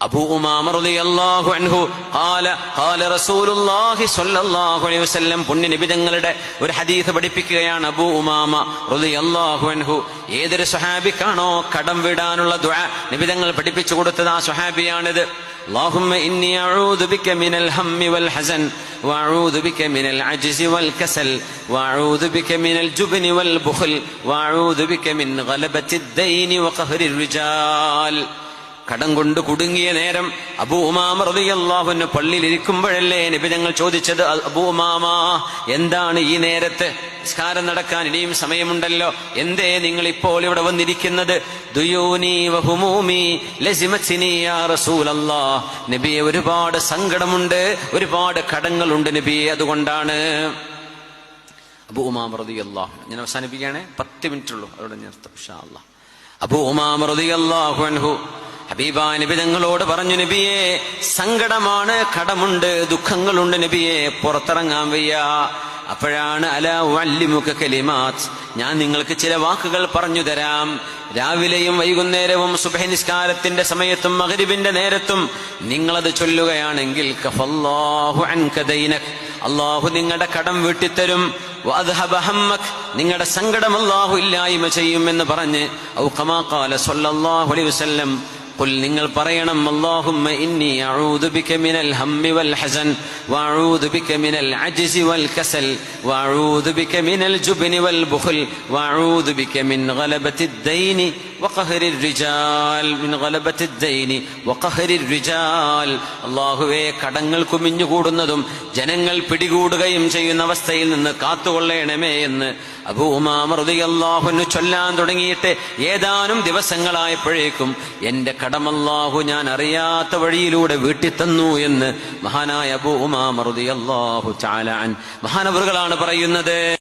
അബൂ ഉമാമ റളിയല്ലാഹു അൻഹു ഖാല റസൂലുള്ളാഹി സ്വല്ലല്ലാഹു അലൈഹി വസല്ലം പുണ്യ നബി തങ്ങളുടെ ഒരു ഹദീസ് പഠിപ്പിക്കുകയാണ്. അബൂ ഉമാമ റളിയല്ലാഹു അൻഹു ഏതൊരു സ്വഹാബിക്കാണോ കടം വിടാനുള്ള ദുആ നബി തങ്ങൾ പഠിപ്പിച്ചു കൊടുത്തത് ആ സ്വഹാബിയാണിത്. اللهم إني أعوذ بك من الهم والحزن وأعوذ بك من العجز والكسل وأعوذ بك من الجبن والبخل وأعوذ بك من غلبة الدين وقهر الرجال. കടം കൊണ്ട് കുടുങ്ങിയ നേരം അബൂ ഉമാമ റളിയല്ലാഹു അൻഹു പള്ളിയിൽ ഇരിക്കുമ്പോഴല്ലേ നബി തങ്ങൾ ചോദിച്ചത്, അബൂ ഉമാമ എന്താണ് ഈ നേരത്ത്, നിസ്കാരം നടക്കാൻ ഇനിയും സമയമുണ്ടല്ലോ, എന്തേ നിങ്ങൾ ഇപ്പോൾ ഇവിടെ വന്നിരിക്കുന്നത്? ദുയൂനി വഹുമൂമി ലസിമത്നി യാ റസൂലല്ലാഹ്, നബിയെ ഒരുപാട് സങ്കടമുണ്ട്, ഒരുപാട് കടങ്ങളുണ്ട് നബിയെ, അതുകൊണ്ടാണ്. അബൂ ഉമാമ റളിയല്ലാഹു അൻഹു, ഞാൻ അവസാനിപ്പിക്കുകയാണ്, 10 മിനിറ്റ് ഉള്ളൂ, അതോടെ നിർത്തും ഇൻഷാ അല്ലാഹ്. അബൂ ഉമാമ റളിയല്ലാഹു അൻഹു ഹബീബായ നബി തങ്ങളോട് പറഞ്ഞു, നബിയെ സങ്കടമാണ്, കടമുണ്ട്, ദുഃഖങ്ങളുണ്ട് നബിയെ, പുറത്തിറങ്ങാൻ വയ്യ. അപ്പോഴാണ് അലാ ഉഅല്ലിമുക കലിമാത്ത്, ഞാൻ നിങ്ങൾക്ക് ചില വാക്കുകൾ പറഞ്ഞു തരാം. രാവിലെയും വൈകുന്നേരവും സുബ്ഹി നിസ്കാരത്തിന്റെ സമയത്തും മഗ്രിബിന്റെ നേരത്തും നിങ്ങളത് ചൊല്ലുകയാണെങ്കിൽ കഫല്ലാഹു അൻക ദൈനക്, അല്ലാഹു നിങ്ങളുടെ കടം വീട്ടിത്തരും. വഅദ്ഹബ ഹമ്മക്, നിങ്ങളുടെ സങ്കടം അല്ലാഹു ഇല്ലായ്മ ചെയ്യുമെന്ന് പറഞ്ഞ് ഔ കമാ ഖാല സ്വല്ലല്ലാഹു അലൈഹി വസല്ലം, ഖുൽ നിങ്ങൾ പറയണം, അല്ലാഹുമ്മ ഇന്നി അഊദു ബിക മിനൽ ഹമ്മി വൽ ഹസൻ വഅഊദു ബിക മിനൽ അജ്സി വൽ കസൽ വഅഊദു ബിക മിനൽ ജുബ്നി വൽ ബുഖൽ വഅഊദു ബിക മിൻ ഗലബത്തിദ് ദൈനി വഖഹരിർ റിജാൽ മിൻ ഗലബത്തിദ് ദൈനി വഖഹരിർ റിജാൽ. അല്ലാഹുവേ കടങ്ങൾ കുമിഞ്ഞുകൂടുന്നതും ജനങ്ങൾ പിടികൂടുകയും ചെയ്യുന്ന അവസ്ഥയിൽ നിന്ന് കാത്തുകൊള്ളണമേ എന്ന് അബൂ ഉമാമ റളിയല്ലാഹു അൻഹു ചൊല്ലാൻ തുടങ്ങിയിട്ട് ഏതാനും ദിവസങ്ങളായപ്പോഴേക്കും എന്റെ കടമല്ലാഹു ഞാൻ അറിയാത്ത വഴിയിലൂടെ വീട്ടിത്തന്നു എന്ന് മഹാനായ അബൂ ഉമാമ റളിയല്ലാഹു തആല അൻഹു മഹാനവറുകളാണ് പറയുന്നത്.